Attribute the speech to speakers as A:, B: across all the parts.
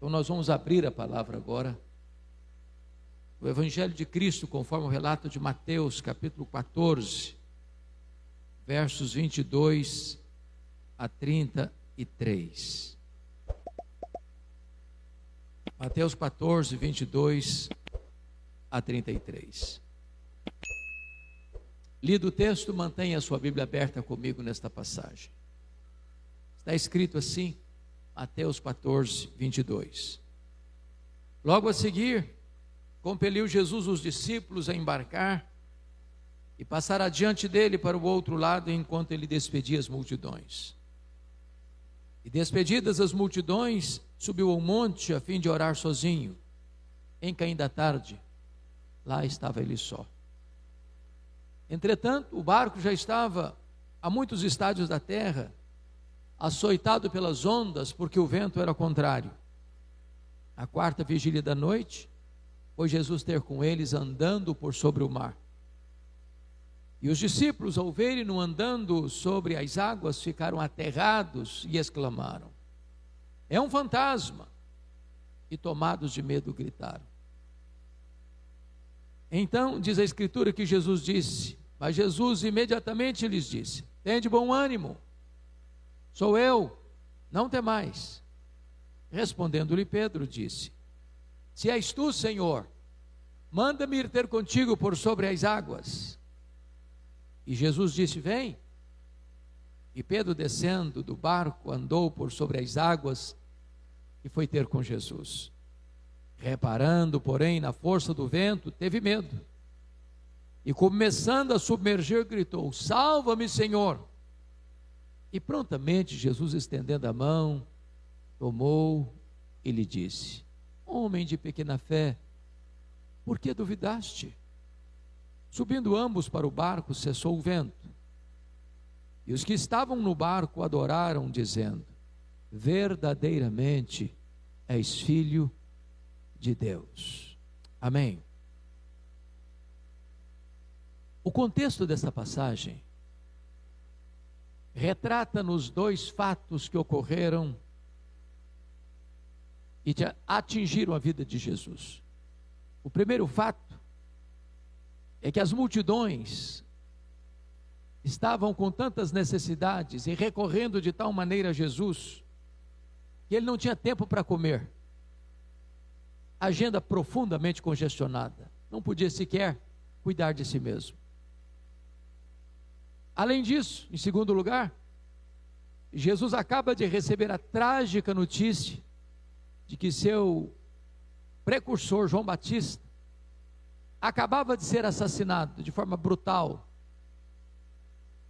A: Então nós vamos abrir a palavra agora. O Evangelho de Cristo, conforme o relato de Mateus, capítulo 14, versos 22 a 33. Mateus 14, 22 a 33. Lido o texto, mantenha a sua Bíblia aberta comigo nesta passagem. Está escrito assim, Mateus 14, 22. Logo a seguir, compeliu Jesus os discípulos a embarcar e passar adiante dele para o outro lado, enquanto ele despedia as multidões. E despedidas as multidões, subiu ao monte a fim de orar sozinho. Em caindo a tarde, lá estava ele só. Entretanto, o barco já estava a muitos estádios da terra, açoitado pelas ondas, porque o vento era contrário. A quarta vigília da noite, foi Jesus ter com eles andando por sobre o mar. E os discípulos, ao verem-no andando sobre as águas, ficaram aterrados e exclamaram: é um fantasma! E tomados de medo gritaram. Então diz a Escritura que Jesus disse, mas Jesus imediatamente lhes disse: tende bom ânimo, sou eu, não temais. Respondendo-lhe Pedro, disse: se és tu, Senhor, manda-me ir ter contigo por sobre as águas. E Jesus disse: vem. E Pedro, descendo do barco, andou por sobre as águas e foi ter com Jesus. Reparando, porém, na força do vento, teve medo. E começando a submergir, gritou: salva-me, Senhor. E prontamente Jesus, estendendo a mão, tomou e lhe disse: homem de pequena fé, por que duvidaste? Subindo ambos para o barco, cessou o vento. E os que estavam no barco adoraram, dizendo: verdadeiramente és filho de Deus. Amém. O contexto dessa passagem retrata-nos dois fatos que ocorreram e atingiram a vida de Jesus. O primeiro fato é que as multidões estavam com tantas necessidades e recorrendo de tal maneira a Jesus, que ele não tinha tempo para comer. Agenda profundamente congestionada, não podia sequer cuidar de si mesmo. Além disso, em segundo lugar, Jesus acaba de receber a trágica notícia de que seu precursor, João Batista, acabava de ser assassinado de forma brutal,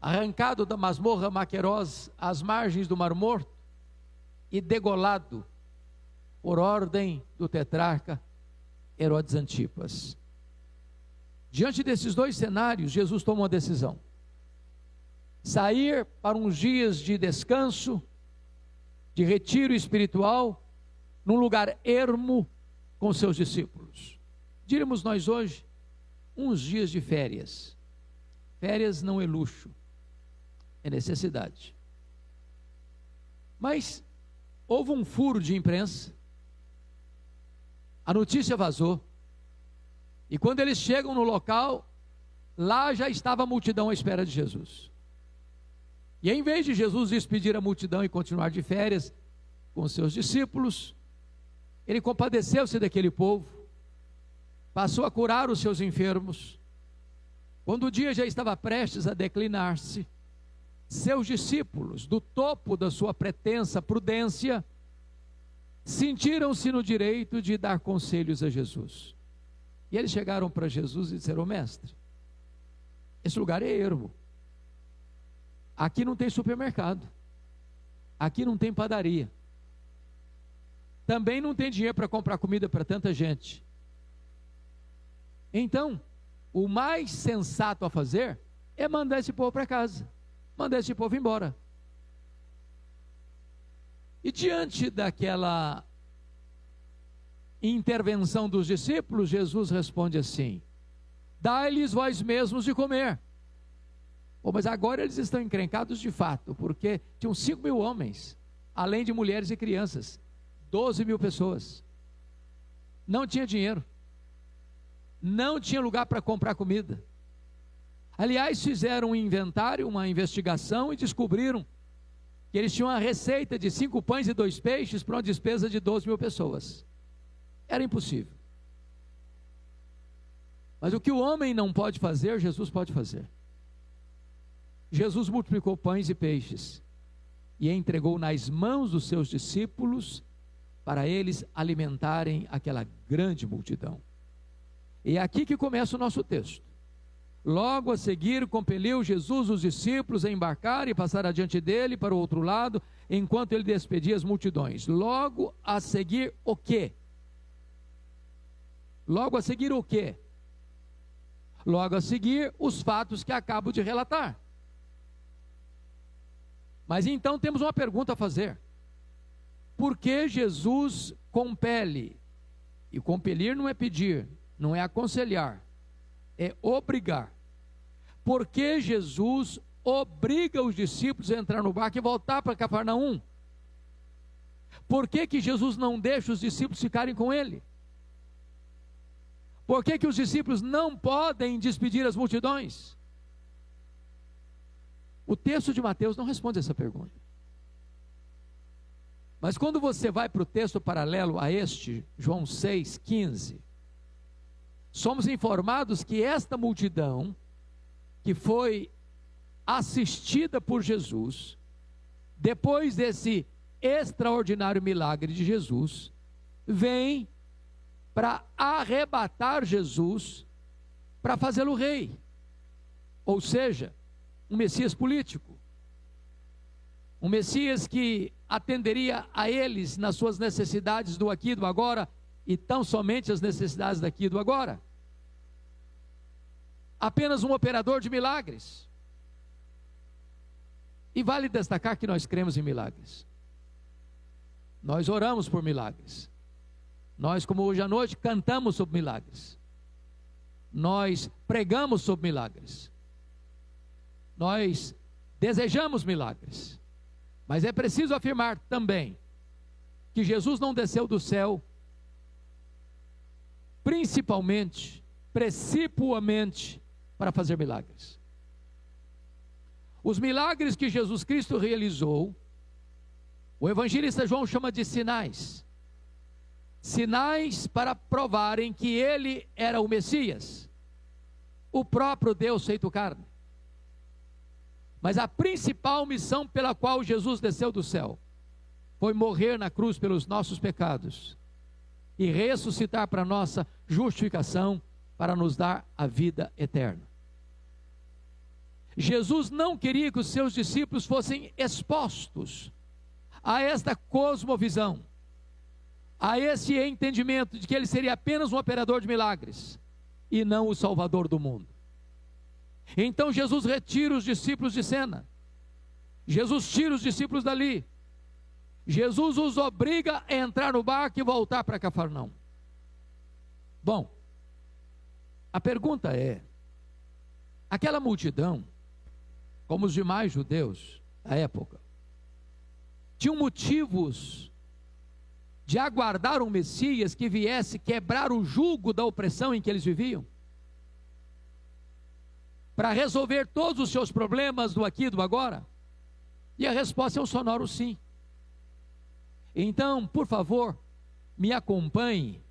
A: arrancado da masmorra Maqueros às margens do Mar Morto e degolado por ordem do tetrarca Herodes Antipas. Diante desses dois cenários, Jesus toma uma decisão: sair para uns dias de descanso, de retiro espiritual, num lugar ermo com seus discípulos. Diríamos nós hoje, uns dias de férias. Férias não é luxo, é necessidade. Mas houve um furo de imprensa, a notícia vazou, e quando eles chegam no local, lá já estava a multidão à espera de Jesus. E em vez de Jesus despedir a multidão e continuar de férias com seus discípulos, ele compadeceu-se daquele povo, passou a curar os seus enfermos. Quando o dia já estava prestes a declinar-se, seus discípulos, do topo da sua pretensa prudência, sentiram-se no direito de dar conselhos a Jesus. E eles chegaram para Jesus e disseram: mestre, esse lugar é ermo, aqui não tem supermercado, aqui não tem padaria, também não tem dinheiro para comprar comida para tanta gente. Então, o mais sensato a fazer é mandar esse povo para casa, mandar esse povo embora. E diante daquela intervenção dos discípulos, Jesus responde assim: dai-lhes vós mesmos de comer. Mas agora eles estão encrencados de fato, porque tinham 5.000 homens, além de mulheres e crianças. 12.000 pessoas. Não tinha dinheiro. Não tinha lugar para comprar comida. Aliás, fizeram um inventário, uma investigação e descobriram que eles tinham uma receita de 5 pães e 2 peixes para uma despesa de 12.000 pessoas. Era impossível. Mas o que o homem não pode fazer, Jesus pode fazer. Jesus multiplicou pães e peixes e entregou nas mãos dos seus discípulos para eles alimentarem aquela grande multidão. E é aqui que começa o nosso texto. Logo a seguir, compeliu Jesus os discípulos a embarcar e passar adiante dele para o outro lado, enquanto ele despedia as multidões. Logo a seguir o quê? Logo a seguir o quê? Logo a seguir os fatos que acabo de relatar. Mas então temos uma pergunta a fazer. Por que Jesus compele? E compelir não é pedir, não é aconselhar, é obrigar. Por que Jesus obriga os discípulos a entrar no barco e voltar para Cafarnaum? Por que Jesus não deixa os discípulos ficarem com ele? Por que os discípulos não podem despedir as multidões? O texto de Mateus não responde essa pergunta. Mas quando você vai para o texto paralelo a este, João 6,15, somos informados que esta multidão, que foi assistida por Jesus, depois desse extraordinário milagre de Jesus, vem para arrebatar Jesus, para fazê-lo rei, ou seja, um Messias político, um Messias que atenderia a eles nas suas necessidades do aqui e do agora, e tão somente as necessidades daqui e do agora. Apenas um operador de milagres. E vale destacar que nós cremos em milagres. Nós oramos por milagres. Nós, como hoje à noite, cantamos sobre milagres. Nós pregamos sobre milagres. Nós desejamos milagres. Mas é preciso afirmar também que Jesus não desceu do céu precipuamente para fazer milagres. Os milagres que Jesus Cristo realizou, o evangelista João chama de sinais. Sinais para provarem que ele era o Messias, o próprio Deus feito carne. Mas a principal missão pela qual Jesus desceu do céu foi morrer na cruz pelos nossos pecados e ressuscitar para nossa justificação, para nos dar a vida eterna. Jesus não queria que os seus discípulos fossem expostos a esta cosmovisão, a esse entendimento de que ele seria apenas um operador de milagres e não o salvador do mundo. Então Jesus retira os discípulos de cena, Jesus tira os discípulos dali, Jesus os obriga a entrar no barco e voltar para Cafarnaum. Bom, a pergunta é, aquela multidão, como os demais judeus da época, tinham motivos de aguardar um Messias que viesse quebrar o jugo da opressão em que eles viviam, para resolver todos os seus problemas do aqui e do agora? E a resposta é um sonoro sim. Então, por favor, me acompanhe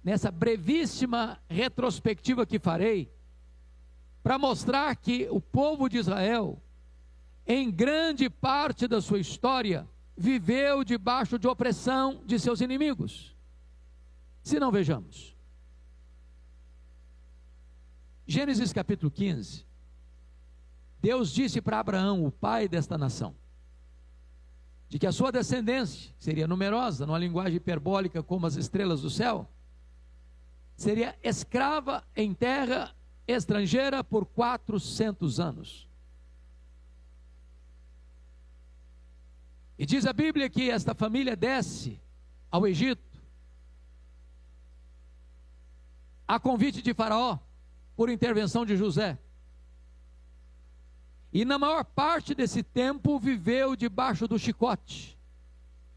A: nessa brevíssima retrospectiva que farei, para mostrar que o povo de Israel, em grande parte da sua história, viveu debaixo de opressão de seus inimigos. Se não, vejamos. Gênesis capítulo 15, Deus disse para Abraão, o pai desta nação, de que a sua descendência seria numerosa, numa linguagem hiperbólica como as estrelas do céu, seria escrava em terra estrangeira por 400 anos. E diz a Bíblia que esta família desce ao Egito, a convite de Faraó, por intervenção de José. E na maior parte desse tempo viveu debaixo do chicote,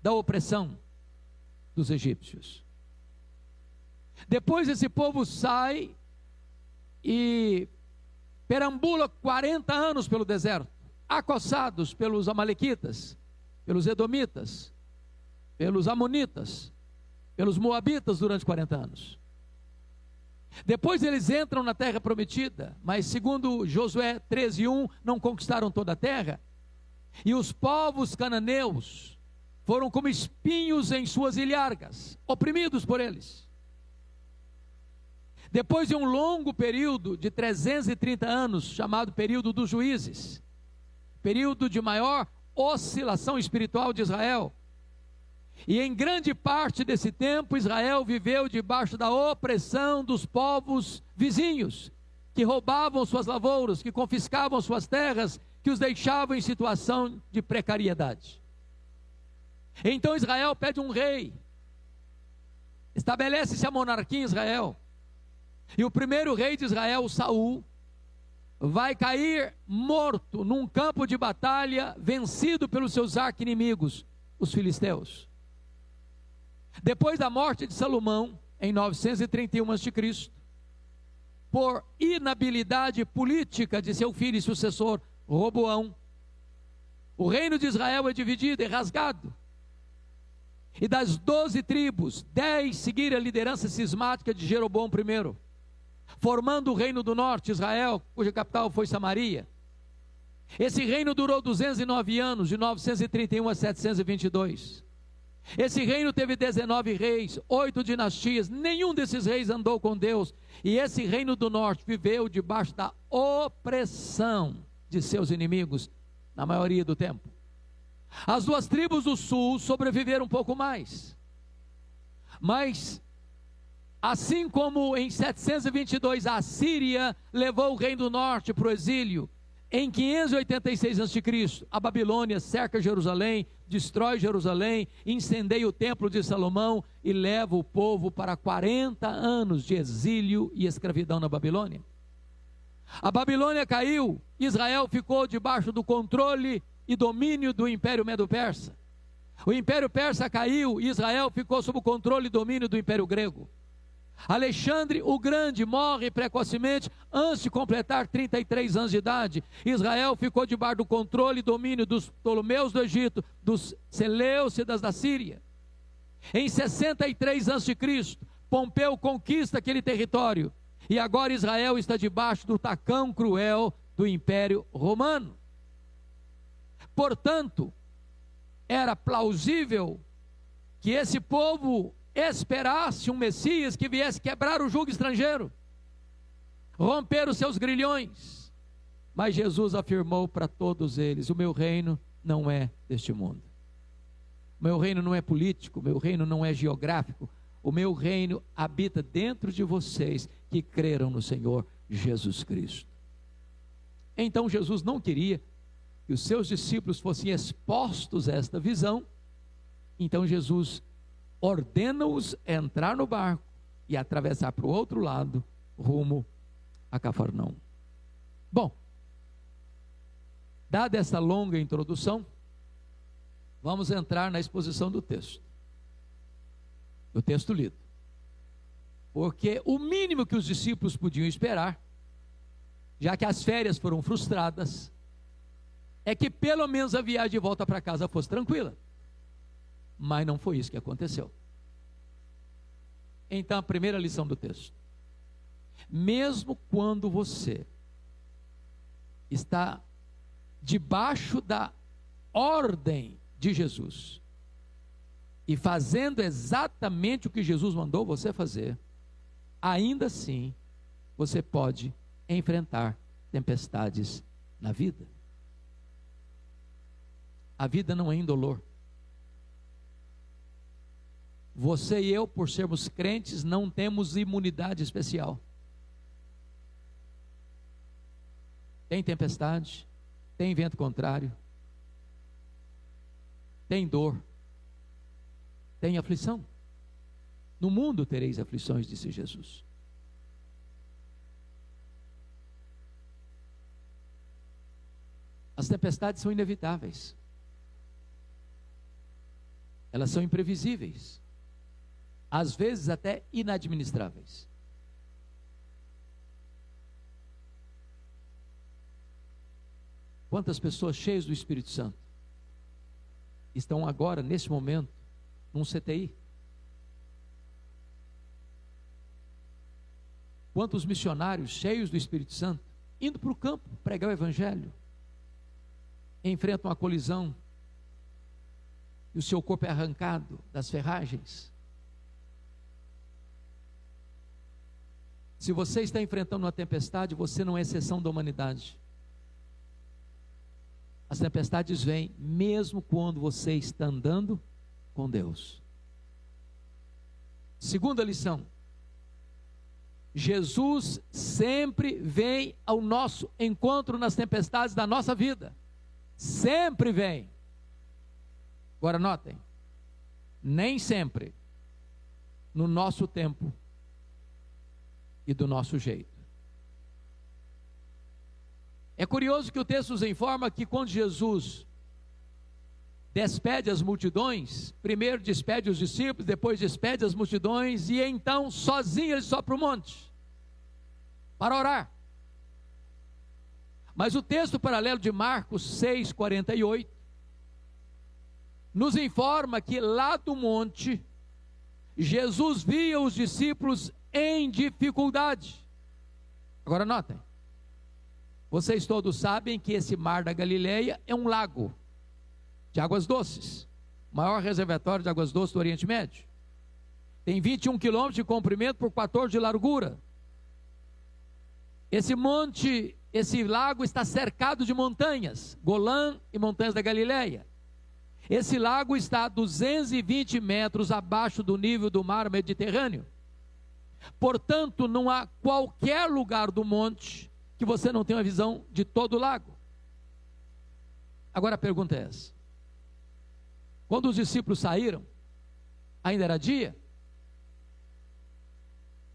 A: da opressão, dos egípcios. Depois esse povo sai e perambula 40 anos pelo deserto, acossados pelos amalequitas, pelos edomitas, pelos amonitas, pelos moabitas durante 40 anos. Depois eles entram na terra prometida, mas segundo Josué 13:1, não conquistaram toda a terra, e os povos cananeus foram como espinhos em suas ilhargas, oprimidos por eles. Depois de um longo período de 330 anos, chamado período dos juízes, período de maior oscilação espiritual de Israel, e em grande parte desse tempo Israel viveu debaixo da opressão dos povos vizinhos, que roubavam suas lavouras, que confiscavam suas terras, que os deixavam em situação de precariedade. Então Israel pede um rei, estabelece-se a monarquia em Israel, e o primeiro rei de Israel, Saul, vai cair morto num campo de batalha, vencido pelos seus arqui-inimigos, os filisteus. Depois da morte de Salomão, em 931 a.C., por inabilidade política de seu filho e sucessor, Roboão, o reino de Israel é dividido, é rasgado. E das 12 tribos, 10 seguiram a liderança cismática de Jeroboão I, formando o reino do norte, Israel, cuja capital foi Samaria. Esse reino durou 209 anos, de 931 a 722. Esse reino teve 19 reis, 8 dinastias, nenhum desses reis andou com Deus. E esse reino do norte viveu debaixo da opressão de seus inimigos, na maioria do tempo. As duas tribos do sul sobreviveram um pouco mais. Mas, assim como em 722 a Síria levou o reino do norte para o exílio, em 586 a.C., a Babilônia cerca Jerusalém, destrói Jerusalém, incendeia o templo de Salomão e leva o povo para 40 anos de exílio e escravidão na Babilônia. A Babilônia caiu, Israel ficou debaixo do controle e domínio do Império Medo-Persa. O Império Persa caiu e Israel ficou sob o controle e domínio do Império Grego. Alexandre o Grande morre precocemente antes de completar 33 anos de idade. Israel ficou debaixo do controle e domínio dos Ptolomeus do Egito, dos Seleucidas da Síria. Em 63 a.C., Pompeu conquista aquele território, e agora Israel está debaixo do tacão cruel do Império Romano. Portanto, era plausível que esse povo esperasse um Messias que viesse quebrar o jugo estrangeiro, romper os seus grilhões. Mas Jesus afirmou para todos eles: o meu reino não é deste mundo, o meu reino não é político, o meu reino não é geográfico, o meu reino habita dentro de vocês que creram no Senhor Jesus Cristo. Então Jesus não queria que os seus discípulos fossem expostos a esta visão. Então Jesus ordena-os entrar no barco e atravessar para o outro lado, rumo a Cafarnaum. Bom, dada essa longa introdução, vamos entrar na exposição do texto lido. Porque o mínimo que os discípulos podiam esperar, já que as férias foram frustradas, é que pelo menos a viagem de volta para casa fosse tranquila. Mas não foi isso que aconteceu. Então, a primeira lição do texto: mesmo quando você está debaixo da ordem de Jesus e fazendo exatamente o que Jesus mandou você fazer, ainda assim você pode enfrentar tempestades na vida. A vida não é indolor. Você e eu, por sermos crentes, não temos imunidade especial. Tem tempestade, tem vento contrário, tem dor, tem aflição. No mundo tereis aflições, disse Jesus. As tempestades são inevitáveis. Elas são imprevisíveis. às vezes até inadministráveis. Quantas pessoas cheias do Espírito Santo estão agora, nesse momento, num CTI? Quantos missionários cheios do Espírito Santo, indo para o campo pregar o Evangelho, enfrentam uma colisão e o seu corpo é arrancado das ferragens? Se você está enfrentando uma tempestade, você não é exceção da humanidade. As tempestades vêm mesmo quando você está andando com Deus. Segunda lição: Jesus sempre vem ao nosso encontro nas tempestades da nossa vida. Sempre vem. Agora notem, nem sempre no nosso tempo e do nosso jeito. É curioso que o texto nos informa que quando Jesus despede as multidões, primeiro despede os discípulos, depois despede as multidões, e então sozinho ele sobe para o monte para orar. Mas o texto paralelo de Marcos 6:48 nos informa que lá do monte Jesus via os discípulos em dificuldade. Agora notem, vocês todos sabem que esse mar da Galileia é um lago de águas doces, o maior reservatório de águas doces do Oriente Médio. Tem 21 quilômetros de comprimento por 14 de largura. Esse lago está cercado de montanhas, Golã e montanhas da Galileia. Esse lago está a 220 metros abaixo do nível do mar Mediterrâneo. Portanto, não há qualquer lugar do monte que você não tenha uma visão de todo o lago. Agora a pergunta é essa: quando os discípulos saíram, ainda era dia?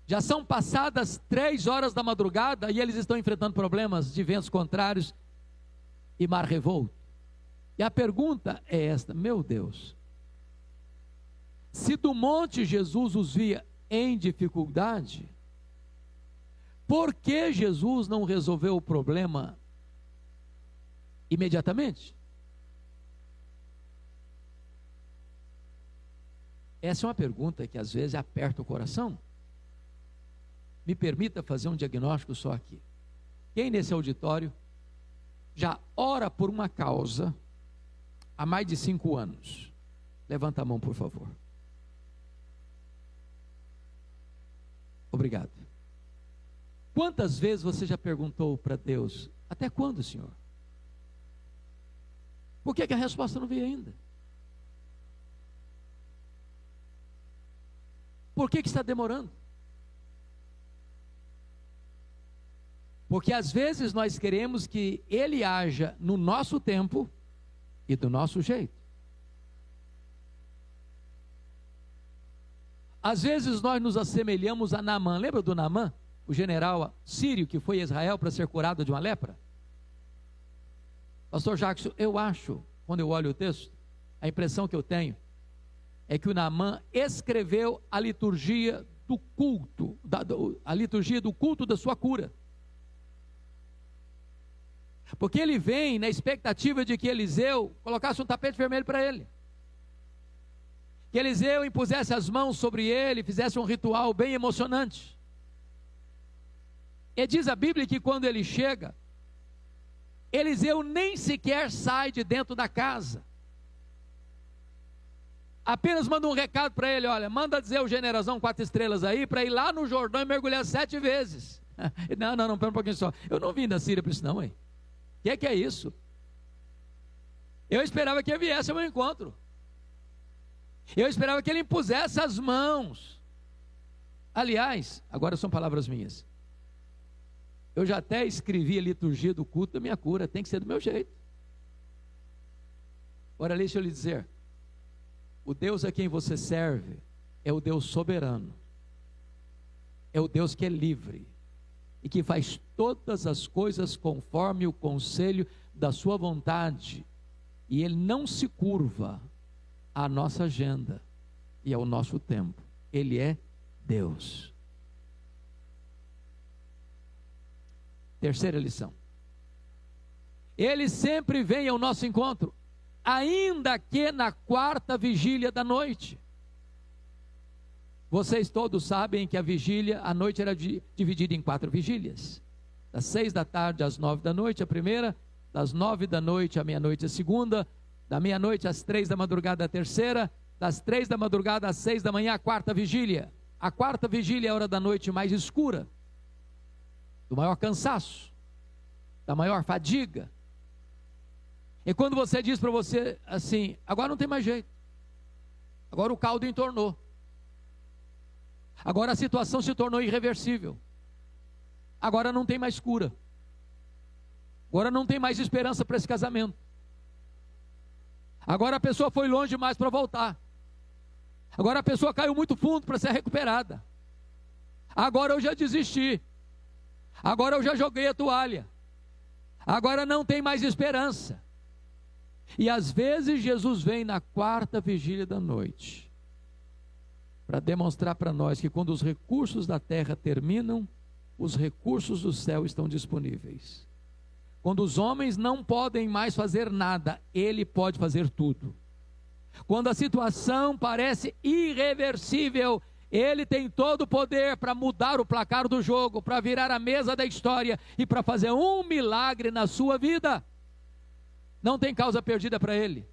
A: Já são passadas 3 horas da madrugada e eles estão enfrentando problemas de ventos contrários e mar revolto. E a pergunta é esta: meu Deus, se do monte Jesus os via em dificuldade, por que Jesus não resolveu o problema imediatamente? Essa é uma pergunta que às vezes aperta o coração. Me permita fazer um diagnóstico só aqui. Quem nesse auditório já ora por uma causa há mais de 5 anos? Levanta a mão, por favor. Obrigado. Quantas vezes você já perguntou para Deus: até quando, Senhor? Por que a resposta não veio ainda? Por que está demorando? Porque às vezes nós queremos que Ele haja no nosso tempo e do nosso jeito. Às vezes nós nos assemelhamos a Naamã. Lembra do Naamã? O general sírio que foi a Israel para ser curado de uma lepra? Pastor Jackson, eu acho, quando eu olho o texto, a impressão que eu tenho é que o Naamã escreveu a liturgia do culto, a liturgia do culto da sua cura. Porque ele vem na expectativa de que Eliseu colocasse um tapete vermelho para ele. Que Eliseu impusesse as mãos sobre ele, fizesse um ritual bem emocionante. E diz a Bíblia que quando ele chega, Eliseu nem sequer sai de dentro da casa. Apenas manda um recado para ele: olha, manda dizer o generalzão 4 estrelas aí, para ir lá no Jordão e mergulhar 7 vezes. Não, pera um pouquinho só. Eu não vim da Síria para isso não, hein? O que é isso? Eu esperava que ele viesse ao meu encontro. Eu esperava que ele impusesse as mãos. Aliás, agora são palavras minhas. Eu já até escrevi a liturgia do culto da minha cura. Tem que ser do meu jeito. Ora, deixa eu lhe dizer: o Deus a quem você serve é o Deus soberano. É o Deus que é livre e que faz todas as coisas conforme o conselho da sua vontade. E Ele não se curva à nossa agenda e ao nosso tempo. Ele é Deus. Terceira lição. Ele sempre vem ao nosso encontro, ainda que na quarta vigília da noite. Vocês todos sabem que a vigília, a noite era dividida em 4 vigílias. Das 6 da tarde às 9 da noite, a primeira. Das 9 da noite à meia-noite, a segunda. Da meia-noite às 3 da madrugada, a terceira. Das 3 da madrugada às 6 da manhã, a quarta vigília. A quarta vigília é a hora da noite mais escura, do maior cansaço, da maior fadiga. E quando você diz para você assim, agora não tem mais jeito, agora o caldo entornou, agora a situação se tornou irreversível, agora não tem mais cura, agora não tem mais esperança para esse casamento, agora a pessoa foi longe demais para voltar, agora a pessoa caiu muito fundo para ser recuperada, agora eu já desisti, agora eu já joguei a toalha, agora não tem mais esperança. E às vezes Jesus vem na quarta vigília da noite para demonstrar para nós que quando os recursos da terra terminam, os recursos do céu estão disponíveis. Quando os homens não podem mais fazer nada, Ele pode fazer tudo. Quando a situação parece irreversível, Ele tem todo o poder para mudar o placar do jogo, para virar a mesa da história e para fazer um milagre na sua vida. Não tem causa perdida para Ele,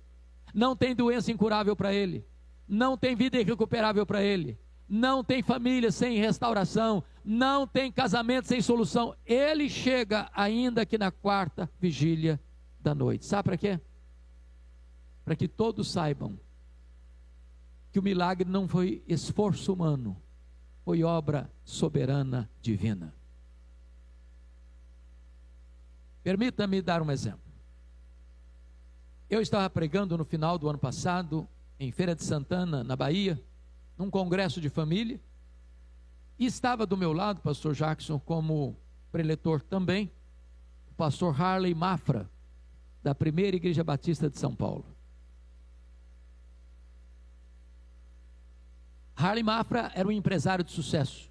A: não tem doença incurável para Ele, não tem vida irrecuperável para Ele, não tem família sem restauração, não tem casamento sem solução. Ele chega ainda que na quarta vigília da noite. Sabe para quê? Para que todos saibam que o milagre não foi esforço humano, foi obra soberana divina. Permita-me dar um exemplo. Eu estava pregando no final do ano passado, em Feira de Santana, na Bahia, num congresso de família, e estava do meu lado, pastor Jackson, como preletor também, o pastor Harley Mafra, da Primeira Igreja Batista de São Paulo. Harley Mafra era um empresário de sucesso,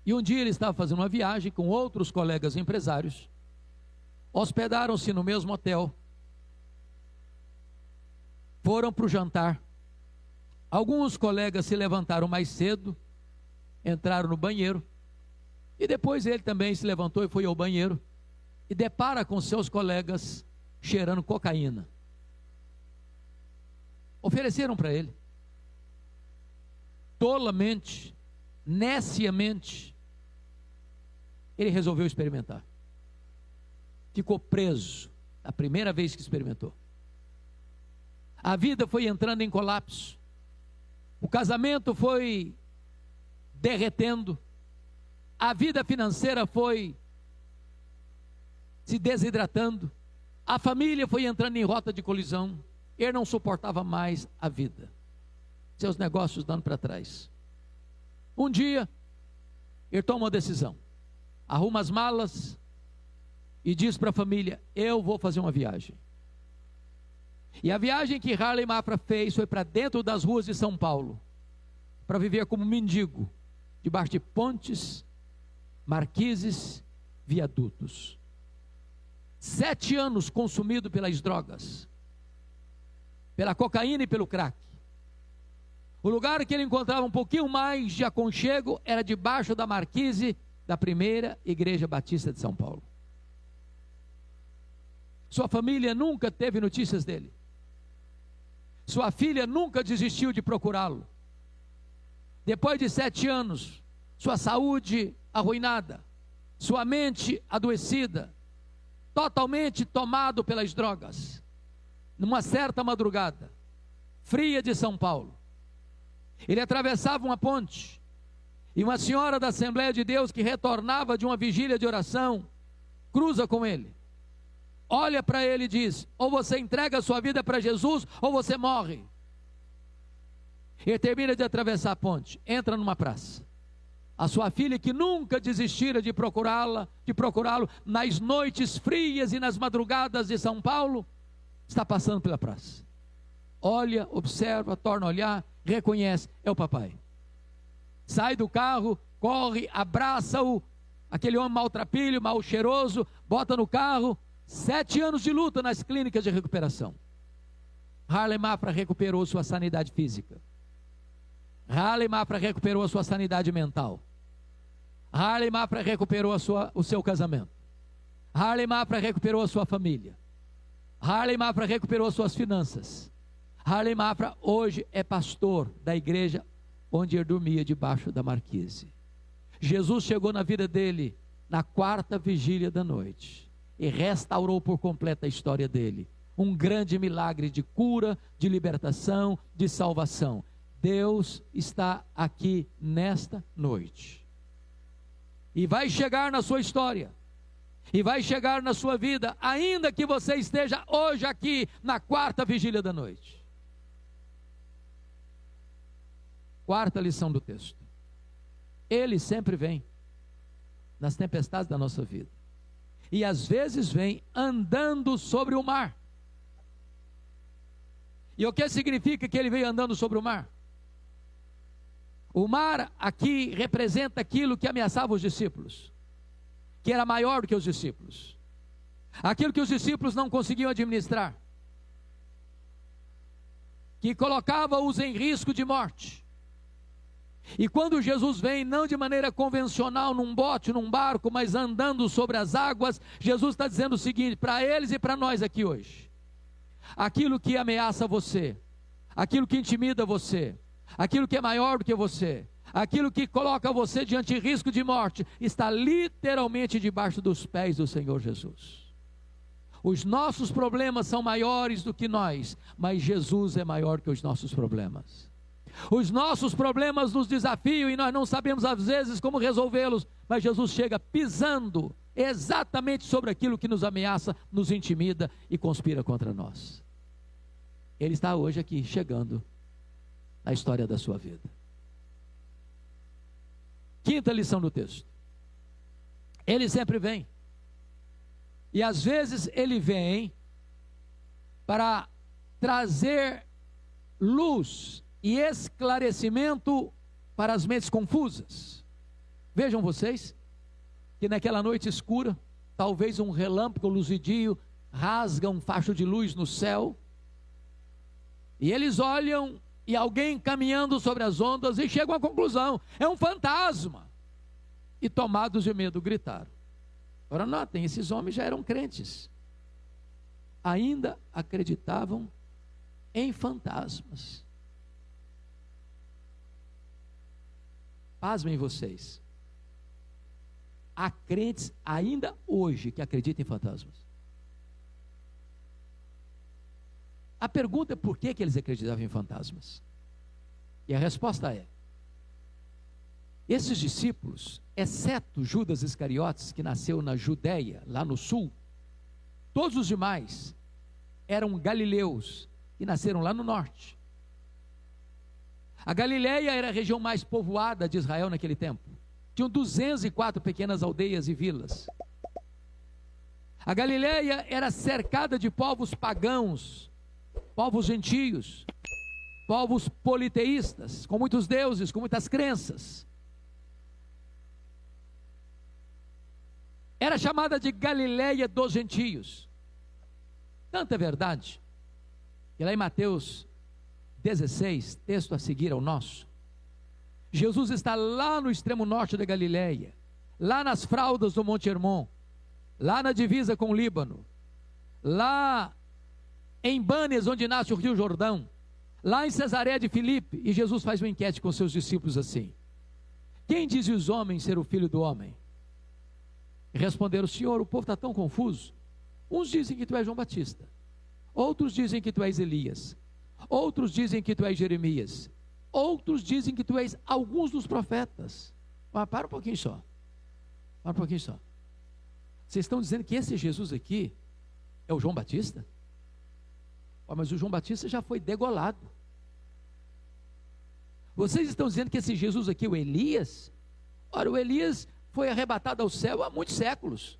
A: e um dia ele estava fazendo uma viagem com outros colegas empresários, hospedaram-se no mesmo hotel, foram para o jantar. Alguns colegas se levantaram mais cedo, entraram no banheiro, e depois ele também se levantou e foi ao banheiro, e depara com seus colegas cheirando cocaína. Ofereceram para ele. Tolamente, neciamente, ele resolveu experimentar. Ficou preso a primeira vez que experimentou. A vida foi entrando em colapso, o casamento foi derretendo, a vida financeira foi se desidratando, a família foi entrando em rota de colisão, ele não suportava mais a vida, seus negócios dando para trás. Um dia, ele toma uma decisão, arruma as malas e diz para a família, eu vou fazer uma viagem. E a viagem que Harley Mafra fez foi para dentro das ruas de São Paulo, para viver como mendigo, debaixo de pontes, marquises, viadutos. 7 anos consumido pelas drogas, pela cocaína e pelo crack. O lugar que ele encontrava um pouquinho mais de aconchego era debaixo da marquise da Primeira Igreja Batista de São Paulo. Sua família nunca teve notícias dele. Sua filha nunca desistiu de procurá-lo. Depois de 7 anos, sua saúde arruinada, sua mente adoecida, totalmente tomado pelas drogas. Numa certa madrugada, fria de São Paulo, ele atravessava uma ponte, e uma senhora da Assembleia de Deus que retornava de uma vigília de oração, cruza com ele. Olha para ele e diz, ou você entrega a sua vida para Jesus, ou você morre. Ele termina de atravessar a ponte, entra numa praça. A sua filha, que nunca desistira de procurá-lo nas noites frias e nas madrugadas de São Paulo, está passando pela praça. olha, observa, torna a olhar, reconhece, é o papai. Sai do carro, corre, abraça-o, aquele homem maltrapilho, mal cheiroso, bota no carro. 7 anos de luta nas clínicas de recuperação. Harley Mafra recuperou sua sanidade física. Harley Mafra recuperou a sua sanidade mental. Harley Mafra recuperou o seu casamento. Harley Mafra recuperou a sua família. Harley Mafra recuperou as suas finanças. Harley Mafra hoje é pastor da igreja onde ele dormia debaixo da marquise. Jesus chegou na vida dele na 4ª vigília da noite e restaurou por completo a história dele. Um grande milagre de cura, de libertação, de salvação. Deus está aqui nesta noite. E vai chegar na sua história. E vai chegar na sua vida, ainda que você esteja hoje aqui na 4ª vigília da noite. 4ª lição do texto. Ele sempre vem nas tempestades da nossa vida. E às vezes vem andando sobre o mar. E o que significa que ele veio andando sobre o mar? O mar aqui representa aquilo que ameaçava os discípulos, que era maior do que os discípulos, aquilo que os discípulos não conseguiam administrar, que colocava-os em risco de morte. E quando Jesus vem, não de maneira convencional, num bote, num barco, mas andando sobre as águas, Jesus está dizendo o seguinte, para eles e para nós aqui hoje: aquilo que ameaça você, aquilo que intimida você, aquilo que é maior do que você, aquilo que coloca você diante de risco de morte, está literalmente debaixo dos pés do Senhor Jesus. Os nossos problemas são maiores do que nós, mas Jesus é maior que os nossos problemas. Os nossos problemas nos desafiam e nós não sabemos às vezes como resolvê-los, mas Jesus chega pisando exatamente sobre aquilo que nos ameaça, nos intimida e conspira contra nós. Ele está hoje aqui, chegando na história da sua vida. 5ª lição do texto. Ele sempre vem. E às vezes ele vem para trazer luz e esclarecimento para as mentes confusas. Vejam vocês que naquela noite escura, talvez um relâmpago luzidio rasga um facho de luz no céu, e eles olham e alguém caminhando sobre as ondas e chegam à conclusão: é um fantasma. E tomados de medo gritaram. Agora notem, esses homens já eram crentes, ainda acreditavam em fantasmas. Pasmem vocês, há crentes ainda hoje que acreditam em fantasmas. A pergunta é por que eles acreditavam em fantasmas? E a resposta é: esses discípulos, exceto Judas Iscariotes, que nasceu na Judéia, lá no sul, todos os demais eram galileus, que nasceram lá no norte. A Galileia era a região mais povoada de Israel naquele tempo. Tinham 204 pequenas aldeias e vilas. A Galileia era cercada de povos pagãos, povos gentios, povos politeístas, com muitos deuses, com muitas crenças. Era chamada de Galileia dos gentios. Tanto é verdade que lá em Mateus 16, texto a seguir ao nosso, Jesus está lá no extremo norte da Galileia, lá nas fraldas do Monte Hermon, lá na divisa com o Líbano, lá em Bânias, onde nasce o Rio Jordão, lá em Cesareia de Filipe, e Jesus faz uma enquete com seus discípulos assim: quem dizem os homens ser o filho do homem? E responderam: Senhor, o povo está tão confuso. Uns dizem que tu és João Batista, outros dizem que tu és Elias, outros dizem que tu és Jeremias, outros dizem que tu és alguns dos profetas. Mas para um pouquinho só. Para um pouquinho só. Vocês estão dizendo que esse Jesus aqui é o João Batista? Mas o João Batista já foi degolado. Vocês estão dizendo que esse Jesus aqui é o Elias? Ora, o Elias foi arrebatado ao céu há muitos séculos.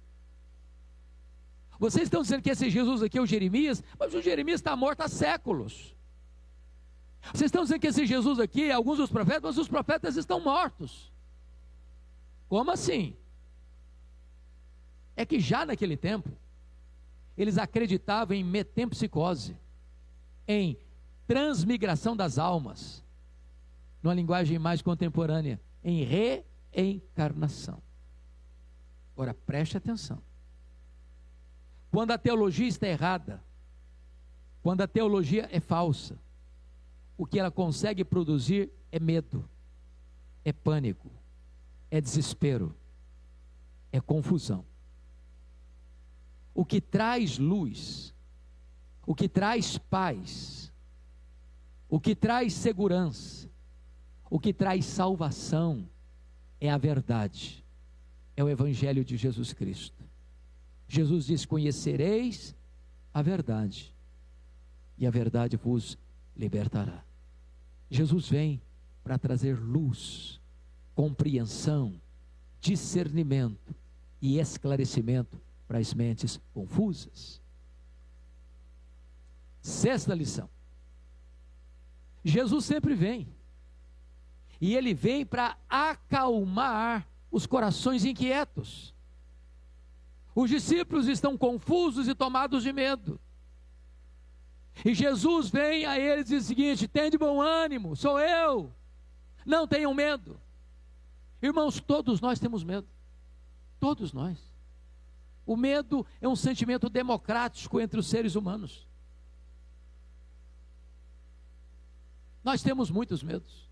A: Vocês estão dizendo que esse Jesus aqui é o Jeremias? Mas o Jeremias está morto há séculos. Vocês estão dizendo que esse Jesus aqui é alguns dos profetas, mas os profetas estão mortos. Como assim? É que já naquele tempo, eles acreditavam em metempsicose, em transmigração das almas, numa linguagem mais contemporânea, em reencarnação. Ora, preste atenção. Quando a teologia está errada, quando a teologia é falsa, o que ela consegue produzir é medo, é pânico, é desespero, é confusão. O que traz luz, o que traz paz, o que traz segurança, o que traz salvação é a verdade, é o Evangelho de Jesus Cristo. Jesus diz: conhecereis a verdade, e a verdade vos libertará. Jesus vem para trazer luz, compreensão, discernimento e esclarecimento para as mentes confusas. Sexta lição: Jesus sempre vem, e Ele vem para acalmar os corações inquietos. Os discípulos estão confusos e tomados de medo, e Jesus vem a eles e diz o seguinte: tende bom ânimo, sou eu, não tenham medo. Irmãos, todos nós temos medo, todos nós. O medo é um sentimento democrático entre os seres humanos. Nós temos muitos medos.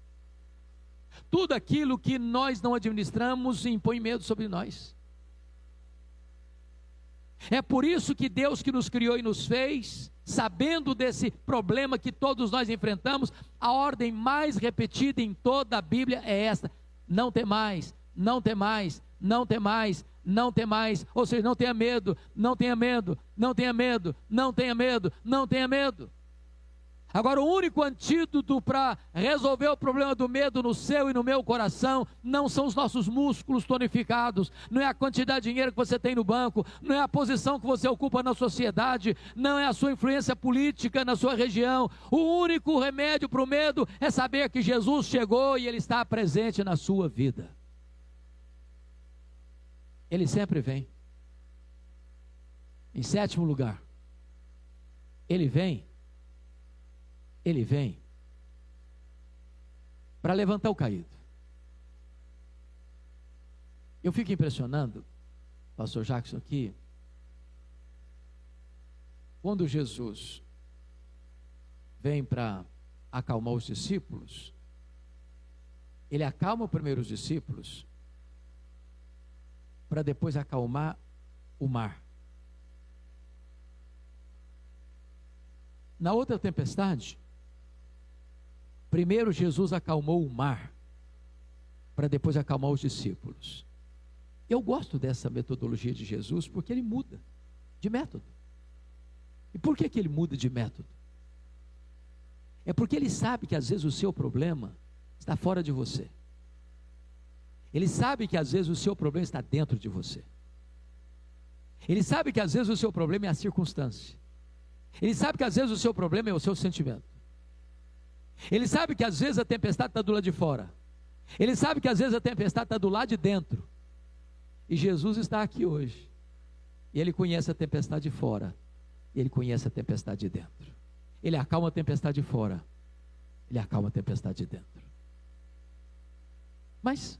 A: Tudo aquilo que nós não administramos impõe medo sobre nós. É por isso que Deus, que nos criou e nos fez, sabendo desse problema que todos nós enfrentamos, a ordem mais repetida em toda a Bíblia é esta: não temais, não temais, não temais, não temais. Ou seja, não tenha medo, não tenha medo, não tenha medo, não tenha medo, não tenha medo. Agora, o único antídoto para resolver o problema do medo no seu e no meu coração não são os nossos músculos tonificados, não é a quantidade de dinheiro que você tem no banco, não é a posição que você ocupa na sociedade, não é a sua influência política na sua região. O único remédio para o medo é saber que Jesus chegou e Ele está presente na sua vida. Ele sempre vem. Em sétimo lugar, Ele vem para levantar o caído. Eu fico impressionando, pastor Jackson aqui, quando Jesus vem para acalmar os discípulos, Ele acalma primeiro os discípulos, para depois acalmar o mar. Na outra tempestade, primeiro Jesus acalmou o mar, para depois acalmar os discípulos. Eu gosto dessa metodologia de Jesus, porque Ele muda de método. E por que Ele muda de método? É porque Ele sabe que às vezes o seu problema está fora de você. Ele sabe que às vezes o seu problema está dentro de você. Ele sabe que às vezes o seu problema é a circunstância. Ele sabe que às vezes o seu problema é o seu sentimento. Ele sabe que às vezes a tempestade está do lado de fora. Ele sabe que às vezes a tempestade está do lado de dentro. E Jesus está aqui hoje. E Ele conhece a tempestade de fora. E Ele conhece a tempestade de dentro. Ele acalma a tempestade de fora. Ele acalma a tempestade de dentro. Mas,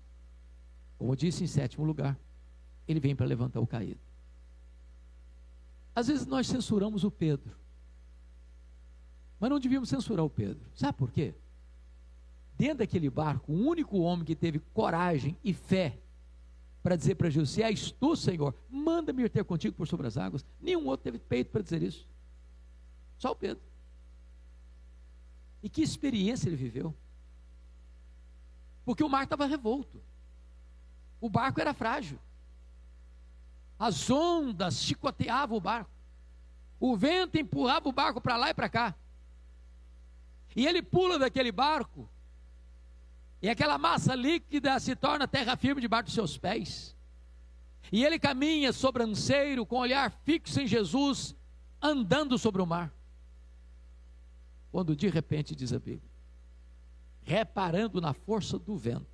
A: como eu disse, em sétimo lugar, Ele vem para levantar o caído. Às vezes nós censuramos o Pedro, mas não devíamos censurar o Pedro. Sabe por quê? Dentro daquele barco, o único homem que teve coragem e fé para dizer para Jesus: se és tu, Senhor, manda-me ir ter contigo por sobre as águas. Nenhum outro teve peito para dizer isso. Só o Pedro. E que experiência ele viveu. Porque o mar estava revolto. O barco era frágil. As ondas chicoteavam o barco. O vento empurrava o barco para lá e para cá. E ele pula daquele barco, e aquela massa líquida se torna terra firme debaixo dos seus pés. E ele caminha sobranceiro, com o olhar fixo em Jesus, andando sobre o mar. Quando de repente, diz a Bíblia, reparando na força do vento,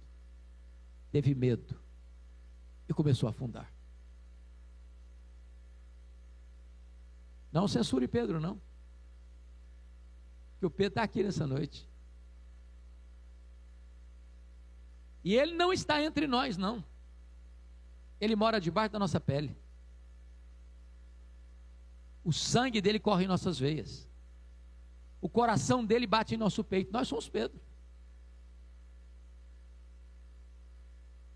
A: teve medo e começou a afundar. Não censure Pedro, não, que o Pedro está aqui nessa noite, e ele não está entre nós, não. Ele mora debaixo da nossa pele. O sangue dele corre em nossas veias. O coração dele bate em nosso peito. Nós somos Pedro.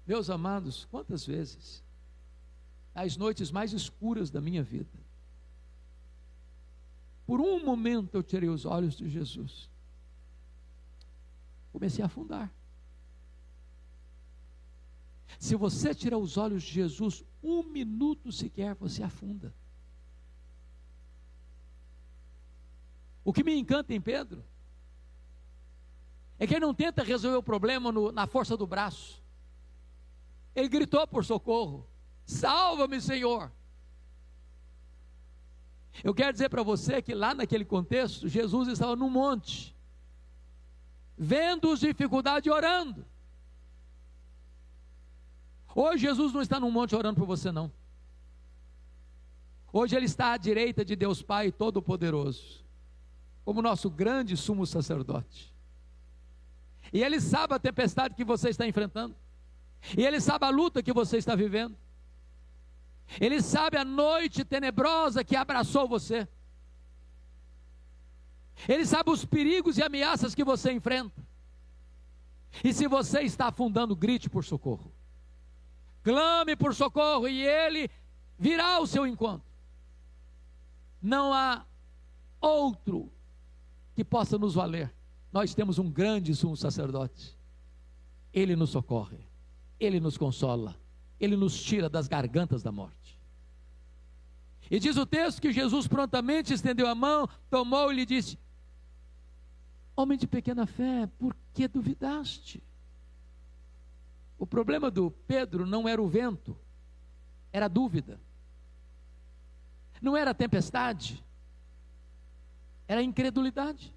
A: Meus amados, quantas vezes, nas noites mais escuras da minha vida, por um momento eu tirei os olhos de Jesus. Comecei a afundar. Se você tirar os olhos de Jesus, um minuto sequer, você afunda. O que me encanta em Pedro é que ele não tenta resolver o problema na força do braço. Ele gritou por socorro: salva-me, Senhor. Eu quero dizer para você que lá naquele contexto, Jesus estava no monte, vendo as dificuldades e orando. Hoje Jesus não está no monte orando por você, não. Hoje Ele está à direita de Deus Pai Todo-Poderoso, como nosso grande sumo sacerdote. E Ele sabe a tempestade que você está enfrentando. E Ele sabe a luta que você está vivendo. Ele sabe a noite tenebrosa que abraçou você. Ele sabe os perigos e ameaças que você enfrenta. E se você está afundando, grite por socorro. Clame por socorro e Ele virá ao seu encontro. Não há outro que possa nos valer. Nós temos um grande sumo sacerdote. Ele nos socorre, Ele nos consola, Ele nos tira das gargantas da morte. E diz o texto que Jesus prontamente estendeu a mão, tomou e lhe disse: homem de pequena fé, por que duvidaste? O problema do Pedro não era o vento, era a dúvida. Não era a tempestade, era a incredulidade.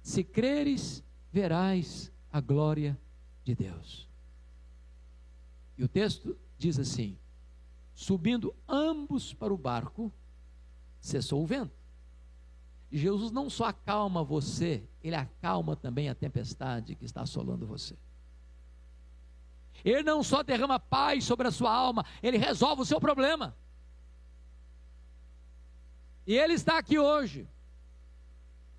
A: Se creres, verás a glória de Deus. E o texto diz assim: subindo ambos para o barco, cessou o vento. E Jesus não só acalma você, Ele acalma também a tempestade que está assolando você. Ele não só derrama paz sobre a sua alma, Ele resolve o seu problema. E Ele está aqui hoje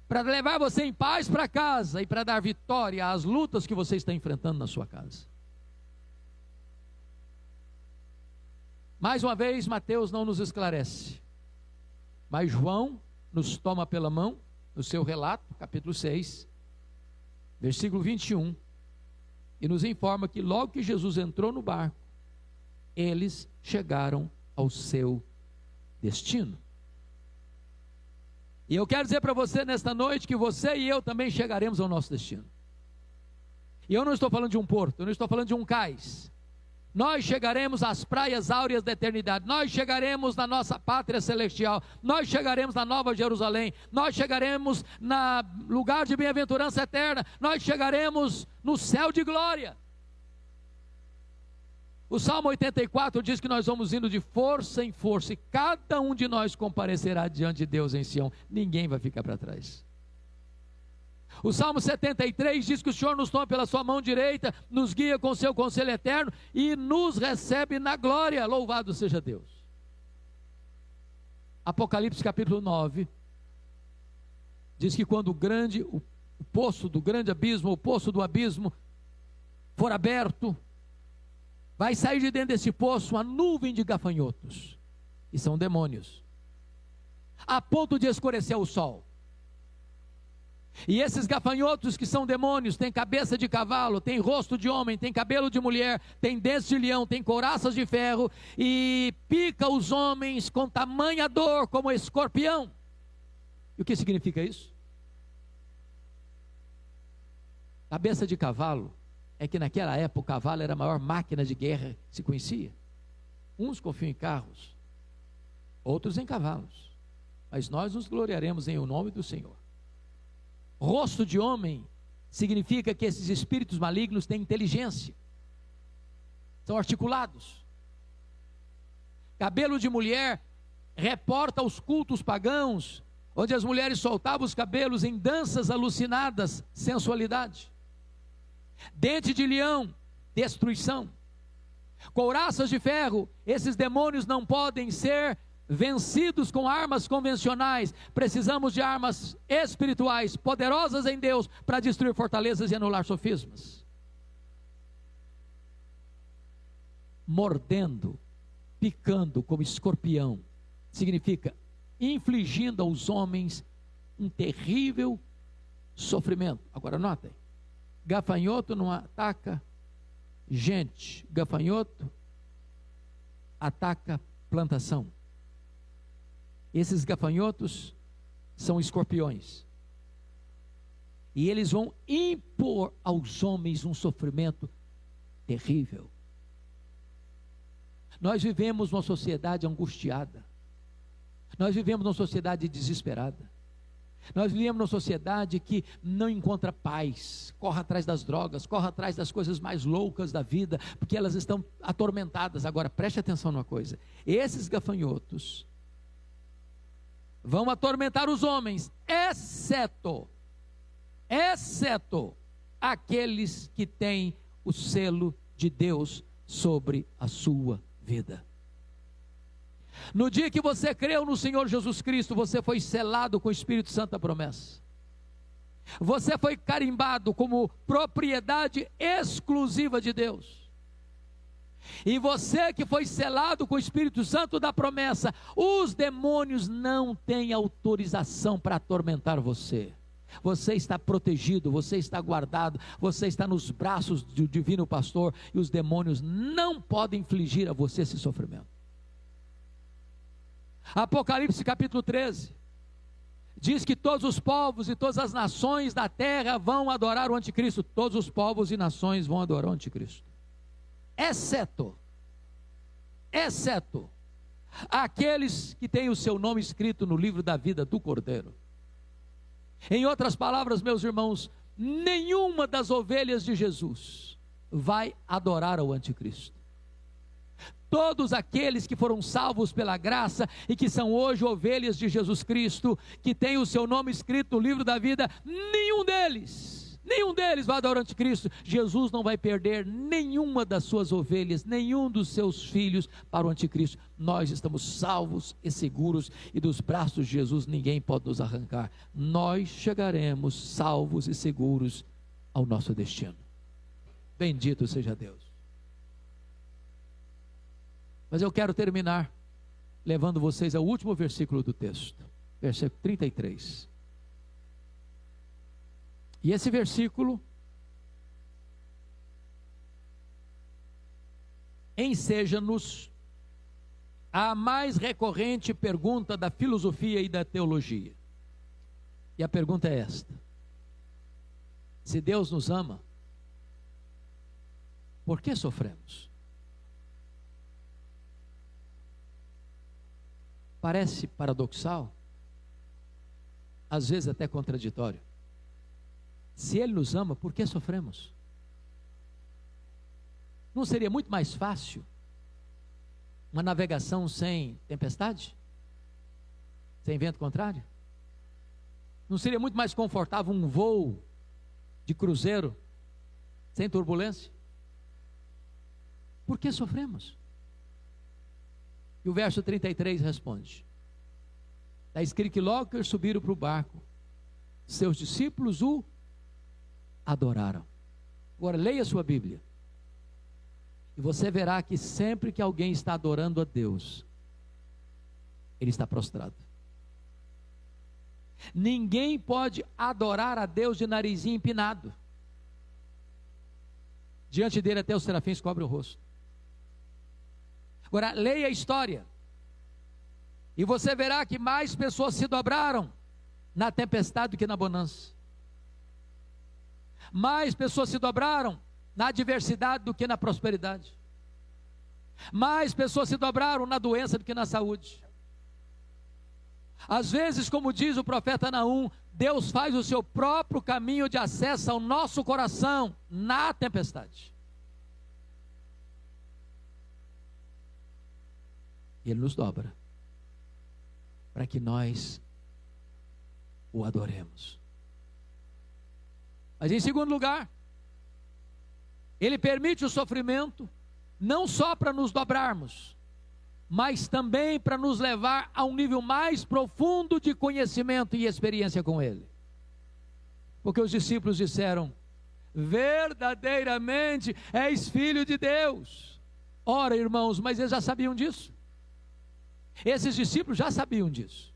A: para levar você em paz para casa e para dar vitória às lutas que você está enfrentando na sua casa. Mais uma vez, Mateus não nos esclarece, mas João nos toma pela mão no seu relato, capítulo 6, versículo 21, e nos informa que logo que Jesus entrou no barco, eles chegaram ao seu destino. E eu quero dizer para você nesta noite que você e eu também chegaremos ao nosso destino. E eu não estou falando de um porto, eu não estou falando de um cais. Nós chegaremos às praias áureas da eternidade, nós chegaremos na nossa pátria celestial, nós chegaremos na Nova Jerusalém, nós chegaremos no lugar de bem-aventurança eterna, nós chegaremos no céu de glória. O Salmo 84 diz que nós vamos indo de força em força, e cada um de nós comparecerá diante de Deus em Sião, ninguém vai ficar para trás. O Salmo 73 diz que o Senhor nos toma pela sua mão direita, nos guia com o seu conselho eterno e nos recebe na glória, louvado seja Deus. Apocalipse capítulo 9 diz que quando o poço do grande abismo, o poço do abismo for aberto, vai sair de dentro desse poço uma nuvem de gafanhotos, e são demônios, a ponto de escurecer o sol. E esses gafanhotos que são demônios, têm cabeça de cavalo, têm rosto de homem, têm cabelo de mulher, têm dentes de leão, têm couraças de ferro, e pica os homens com tamanha dor como escorpião. E o que significa isso? Cabeça de cavalo é que naquela época o cavalo era a maior máquina de guerra que se conhecia. Uns confiam em carros, outros em cavalos, mas nós nos gloriaremos em o nome do Senhor. Rosto de homem significa que esses espíritos malignos têm inteligência, são articulados. Cabelo de mulher reporta os cultos pagãos, onde as mulheres soltavam os cabelos em danças alucinadas, sensualidade. Dente de leão, destruição. Couraças de ferro, esses demônios não podem ser vencidos com armas convencionais. Precisamos de armas espirituais, poderosas em Deus, para destruir fortalezas e anular sofismas. Mordendo, picando como escorpião, significa infligindo aos homens um terrível sofrimento. Agora notem, gafanhoto não ataca gente, gafanhoto ataca plantação. Esses gafanhotos são escorpiões, e eles vão impor aos homens um sofrimento terrível. Nós vivemos numa sociedade angustiada, nós vivemos numa sociedade desesperada, nós vivemos numa sociedade que não encontra paz, corre atrás das drogas, corre atrás das coisas mais loucas da vida, porque elas estão atormentadas. Agora preste atenção numa coisa, esses gafanhotos vão atormentar os homens, exceto aqueles que têm o selo de Deus sobre a sua vida. No dia que você creu no Senhor Jesus Cristo, você foi selado com o Espírito Santo da promessa. Você foi carimbado como propriedade exclusiva de Deus. E você que foi selado com o Espírito Santo da promessa, os demônios não têm autorização para atormentar você. Você está protegido, você está guardado, você está nos braços do divino pastor, e os demônios não podem infligir a você esse sofrimento. Apocalipse capítulo 13 diz que todos os povos e todas as nações da terra vão adorar o anticristo. Todos os povos e nações vão adorar o anticristo, exceto aqueles que têm o seu nome escrito no livro da vida do Cordeiro. Em outras palavras, meus irmãos, nenhuma das ovelhas de Jesus vai adorar ao anticristo. Todos aqueles que foram salvos pela graça e que são hoje ovelhas de Jesus Cristo, que têm o seu nome escrito no livro da vida, nenhum deles vai adorar o anticristo. Jesus não vai perder nenhuma das suas ovelhas, nenhum dos seus filhos para o anticristo. Nós estamos salvos e seguros, e dos braços de Jesus ninguém pode nos arrancar. Nós chegaremos salvos e seguros ao nosso destino. Bendito seja Deus. Mas eu quero terminar levando vocês ao último versículo do texto, versículo 33. E esse versículo enseja-nos a mais recorrente pergunta da filosofia e da teologia. E a pergunta é esta: se Deus nos ama, por que sofremos? Parece paradoxal, às vezes até contraditório. Se Ele nos ama, por que sofremos? Não seria muito mais fácil uma navegação sem tempestade? Sem vento contrário? Não seria muito mais confortável um voo de cruzeiro sem turbulência? Por que sofremos? E o verso 33 responde. Está escrito que logo que eles subiram para o barco, seus discípulos o adoraram. Agora leia a sua Bíblia, e você verá que sempre que alguém está adorando a Deus, ele está prostrado. Ninguém pode adorar a Deus de narizinho empinado. Diante dele até os serafins cobrem o rosto. Agora leia a história, e você verá que mais pessoas se dobraram na tempestade do que na bonança. Mais pessoas se dobraram na adversidade do que na prosperidade. Mais pessoas se dobraram na doença do que na saúde. Às vezes, como diz o profeta Naum, Deus faz o seu próprio caminho de acesso ao nosso coração na tempestade. E Ele nos dobra para que nós o adoremos. Mas em segundo lugar, Ele permite o sofrimento não só para nos dobrarmos, mas também para nos levar a um nível mais profundo de conhecimento e experiência com Ele. Porque os discípulos disseram: verdadeiramente és filho de Deus. Ora, irmãos, mas eles já sabiam disso. Esses discípulos já sabiam disso.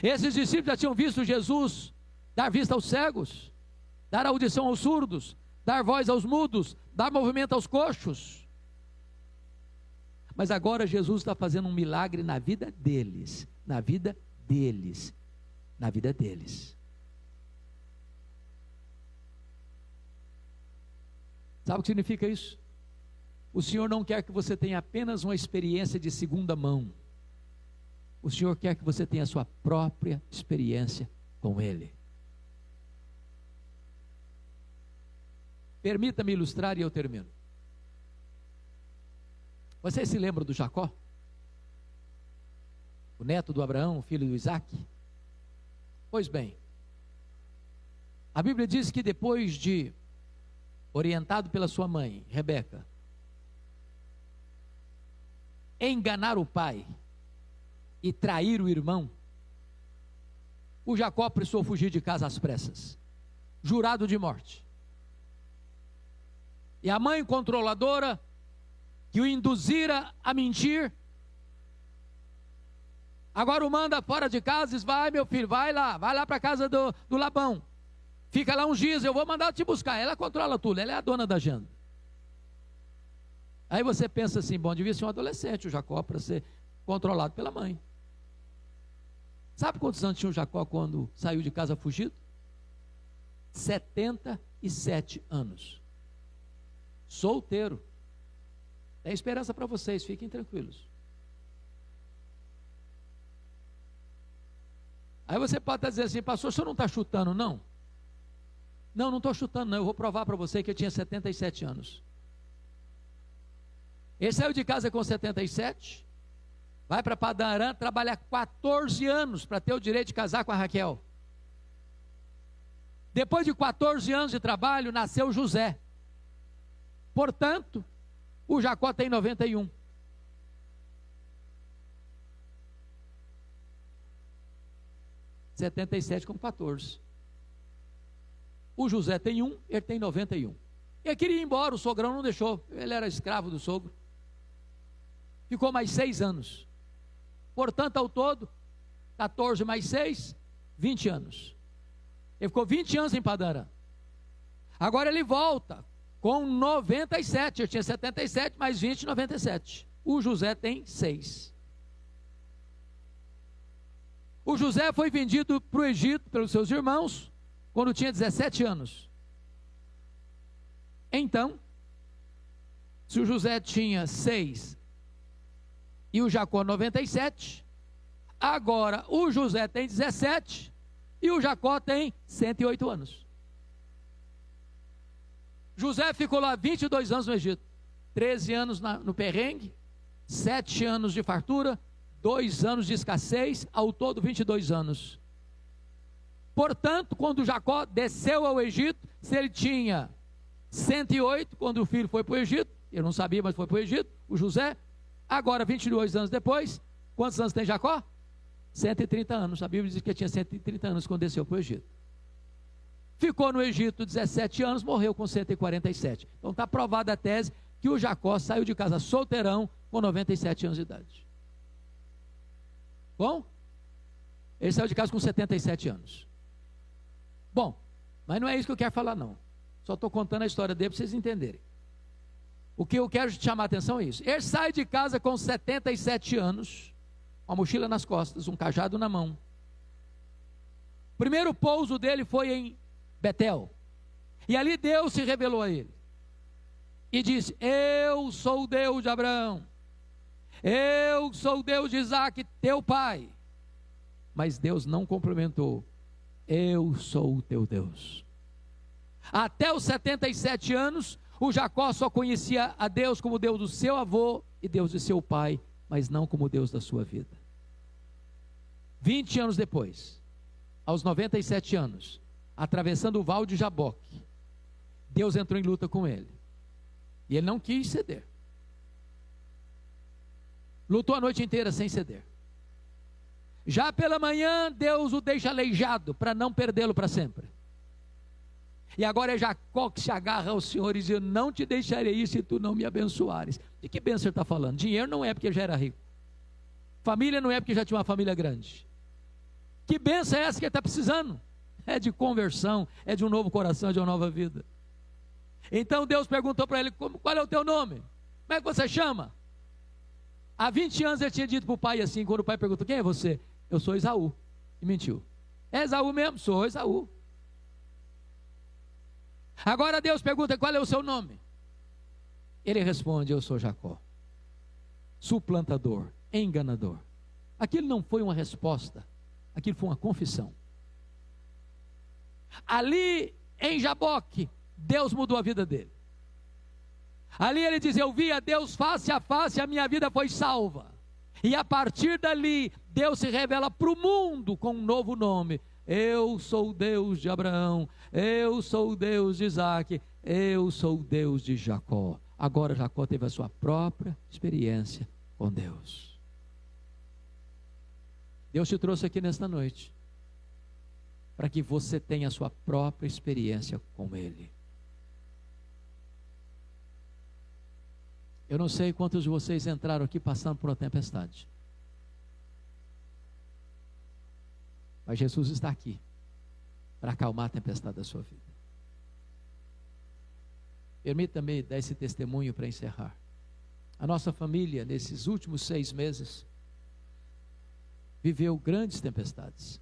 A: Esses discípulos já tinham visto Jesus dar vista aos cegos, dar audição aos surdos, dar voz aos mudos, dar movimento aos coxos. Mas agora Jesus está fazendo um milagre na vida deles, na vida deles, na vida deles. Sabe o que significa isso? O Senhor não quer que você tenha apenas uma experiência de segunda mão. O Senhor quer que você tenha a sua própria experiência com Ele. Permita-me ilustrar e eu termino. Vocês se lembram do Jacó? O neto do Abraão, filho do Isaac? Pois bem, a Bíblia diz que depois de, orientado pela sua mãe, Rebeca, enganar o pai e trair o irmão, o Jacó precisou fugir de casa às pressas, jurado de morte. E a mãe controladora, que o induzira a mentir, agora o manda fora de casa e diz: vai meu filho, vai lá para a casa do Labão, fica lá uns dias, eu vou mandar te buscar. Ela controla tudo, ela é a dona da agenda. Aí você pensa assim: bom, devia ser um adolescente o Jacó para ser controlado pela mãe. Sabe quantos anos tinha o Jacó quando saiu de casa fugido? 77 anos. Solteiro. Tem esperança para vocês, fiquem tranquilos. Aí você pode estar dizendo assim: pastor, o senhor não está chutando, não? Não estou chutando, não. Eu vou provar para você que eu tinha 77 anos. Ele saiu de casa com 77, vai para Padã Aram, trabalha 14 anos para ter o direito de casar com a Raquel. Depois de 14 anos de trabalho, nasceu José. Portanto, o Jacó tem 91. (77 com 14). O José tem 1, ele tem 91. Ele queria ir embora, o sogrão não deixou. Ele era escravo do sogro. Ficou mais 6 anos. Portanto, ao todo, 14 mais 6, 20 anos. Ele ficou 20 anos em Padã Aram. Agora ele volta com 97, eu tinha 77, mais 20, 97. O José tem 6. O José foi vendido para o Egito pelos seus irmãos, quando tinha 17 anos. Então, se o José tinha 6 e o Jacó 97, agora o José tem 17 e o Jacó tem 108 anos. José ficou lá 22 anos no Egito, 13 anos no perrengue, 7 anos de fartura, 2 anos de escassez, ao todo 22 anos. Portanto, quando Jacó desceu ao Egito, se ele tinha 108, quando o filho foi para o Egito, eu não sabia, mas foi para o Egito, o José, agora 22 anos depois, quantos anos tem Jacó? 130 anos, a Bíblia diz que ele tinha 130 anos quando desceu para o Egito. Ficou no Egito 17 anos, morreu com 147. Então está provada a tese que o Jacó saiu de casa solteirão com 97 anos de idade. Bom, ele saiu de casa com 77 anos. Bom, mas não é isso que eu quero falar, não. Só estou contando a história dele para vocês entenderem. O que eu quero te chamar a atenção é isso. Ele sai de casa com 77 anos, com a mochila nas costas, um cajado na mão. O primeiro pouso dele foi em Betel. E ali Deus se revelou a ele. E disse: eu sou o Deus de Abraão. Eu sou o Deus de Isaac, teu pai. Mas Deus não cumprimentou eu sou o teu Deus. Até os 77 anos, o Jacó só conhecia a Deus como Deus do seu avô e Deus de seu pai, mas não como Deus da sua vida. 20 anos depois, aos 97 anos, atravessando o val de Jaboque, Deus entrou em luta com ele. E ele não quis ceder. Lutou a noite inteira sem ceder. Já pela manhã, Deus o deixa aleijado, para não perdê-lo para sempre. E agora é Jacó que se agarra ao Senhor e diz: eu não te deixarei se tu não me abençoares. De que bênção ele está falando? Dinheiro não é porque já era rico. Família não é porque já tinha uma família grande. Que bênção é essa que ele está precisando? É de conversão, é de um novo coração, é de uma nova vida. Então Deus perguntou para ele: qual é o teu nome? Como é que você chama? Há 20 anos ele tinha dito para o pai assim, quando o pai perguntou: quem é você? Eu sou Esaú. E mentiu. É Esaú mesmo? Sou Esaú. Agora Deus pergunta: qual é o seu nome? Ele responde: eu sou Jacó. Suplantador, enganador. Aquilo não foi uma resposta, aquilo foi uma confissão. Ali em Jaboque, Deus mudou a vida dele. Ali ele diz: eu vi a Deus face a face, a minha vida foi salva. E a partir dali, Deus se revela para o mundo com um novo nome: eu sou o Deus de Abraão, eu sou o Deus de Isaac, eu sou o Deus de Jacó. Agora Jacó teve a sua própria experiência com Deus. Deus te trouxe aqui nesta noite para que você tenha a sua própria experiência com Ele. Eu não sei quantos de vocês entraram aqui passando por uma tempestade, mas Jesus está aqui para acalmar a tempestade da sua vida. Permita-me dar esse testemunho para encerrar. A nossa família, nesses últimos 6 meses, viveu grandes tempestades.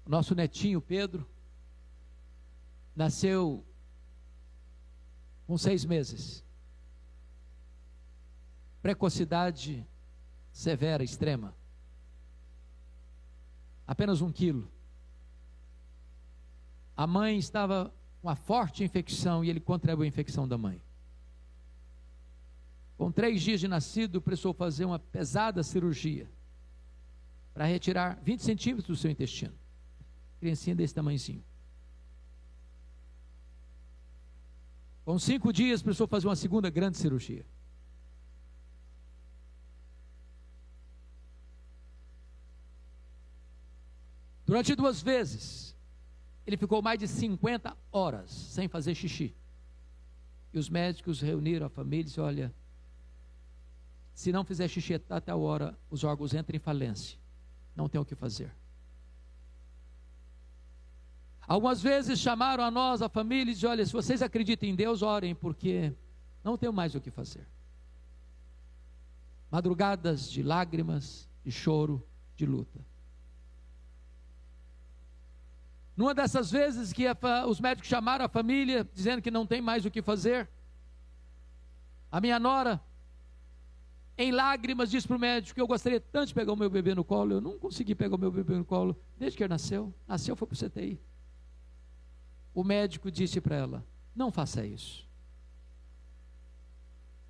A: O nosso netinho Pedro nasceu com 6 meses. Precocidade severa, extrema. Apenas 1 quilo. A mãe estava com uma forte infecção e ele contraiu a infecção da mãe. Com 3 dias de nascido, precisou fazer uma pesada cirurgia para retirar 20 centímetros do seu intestino. Criancinha desse tamanhozinho. Com 5 dias, precisou fazer uma segunda grande cirurgia. Durante 2 vezes, ele ficou mais de 50 horas sem fazer xixi. E os médicos reuniram a família e disseram: olha, se não fizer xixi até a hora, os órgãos entram em falência. Não tem o que fazer. Algumas vezes chamaram a nós, a família, e disseram: olha, se vocês acreditam em Deus, orem, porque não tem mais o que fazer. Madrugadas de lágrimas, de choro, de luta. Numa dessas vezes que os médicos chamaram a família, dizendo que não tem mais o que fazer, a minha nora, em lágrimas, disse para o médico: eu gostaria tanto de pegar o meu bebê no colo, eu não consegui pegar o meu bebê no colo, desde que ele nasceu, foi para o CTI. O médico disse para ela: não faça isso,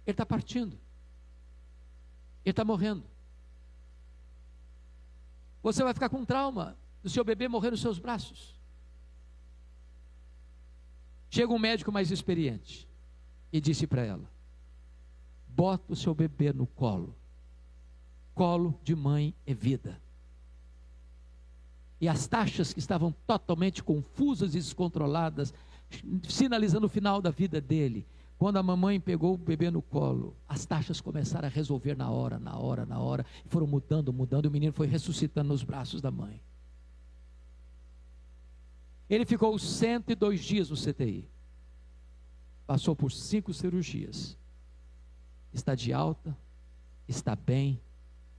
A: ele está partindo, ele está morrendo, você vai ficar com trauma do seu bebê morrer nos seus braços. Chega um médico mais experiente e disse para ela: bota o seu bebê no colo. Colo de mãe é vida. E as taxas que estavam totalmente confusas e descontroladas, sinalizando o final da vida dele, quando a mamãe pegou o bebê no colo, as taxas começaram a resolver na hora, e foram mudando, e o menino foi ressuscitando nos braços da mãe. Ele ficou 102 dias no CTI, passou por 5 cirurgias, está de alta, está bem,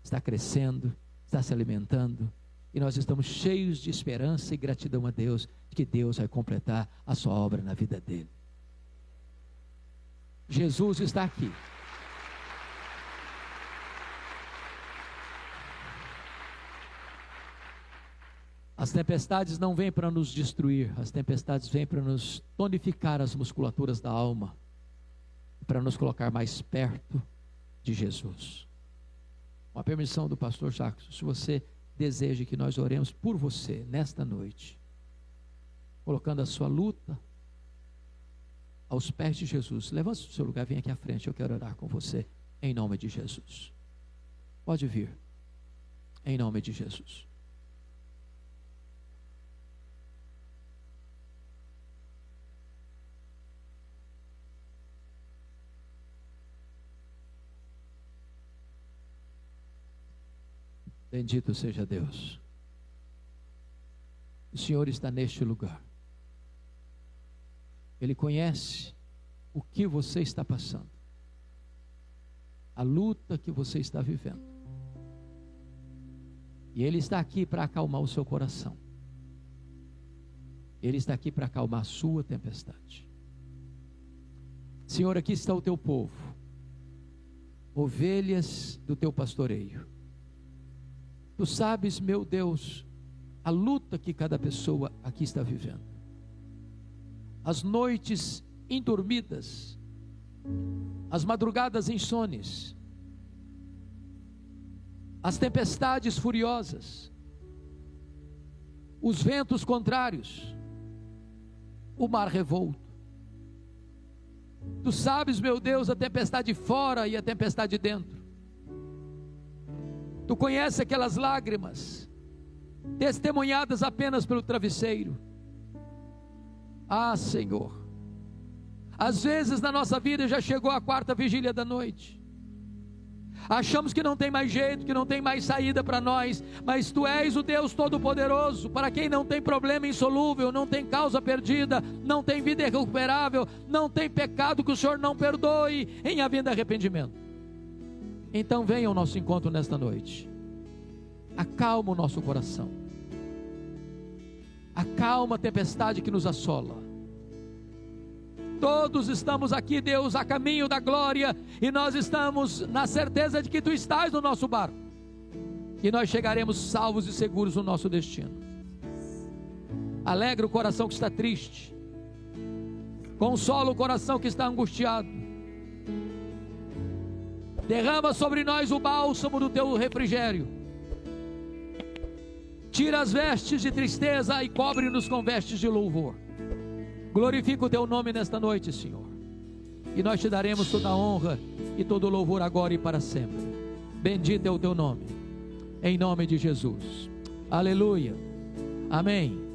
A: está crescendo, está se alimentando, e nós estamos cheios de esperança e gratidão a Deus, de que Deus vai completar a sua obra na vida dele. Jesus está aqui. As tempestades não vêm para nos destruir, as tempestades vêm para nos tonificar as musculaturas da alma, para nos colocar mais perto de Jesus. Com a permissão do pastor Jacques, se você deseja que nós oremos por você nesta noite, colocando a sua luta aos pés de Jesus, levante o seu lugar, vem aqui à frente, eu quero orar com você, em nome de Jesus. Pode vir, em nome de Jesus. Bendito seja Deus. O Senhor está neste lugar. Ele conhece o que você está passando, a luta que você está vivendo. E Ele está aqui para acalmar o seu coração. Ele está aqui para acalmar a sua tempestade. Senhor, aqui está o teu povo, ovelhas do teu pastoreio. Tu sabes, meu Deus, a luta que cada pessoa aqui está vivendo. As noites indormidas, as madrugadas insones, as tempestades furiosas, os ventos contrários, o mar revolto. Tu sabes, meu Deus, a tempestade fora e a tempestade dentro. Tu conheces aquelas lágrimas, testemunhadas apenas pelo travesseiro. Ah, Senhor, às vezes na nossa vida já chegou a 4ª vigília da noite. Achamos que não tem mais jeito, que não tem mais saída para nós, mas Tu és o Deus Todo-Poderoso, para quem não tem problema insolúvel, não tem causa perdida, não tem vida irrecuperável, não tem pecado que o Senhor não perdoe em havendo arrependimento. Então venha ao nosso encontro nesta noite, acalma o nosso coração, acalma a tempestade que nos assola. Todos estamos aqui, Deus, a caminho da glória, e nós estamos na certeza de que Tu estás no nosso barco, e nós chegaremos salvos e seguros no nosso destino. Alegra o coração que está triste, consola o coração que está angustiado, derrama sobre nós o bálsamo do Teu refrigério, tira as vestes de tristeza e cobre-nos com vestes de louvor. Glorifica o Teu nome nesta noite, Senhor, e nós Te daremos toda a honra e todo o louvor agora e para sempre. Bendito é o Teu nome, em nome de Jesus. Aleluia, amém.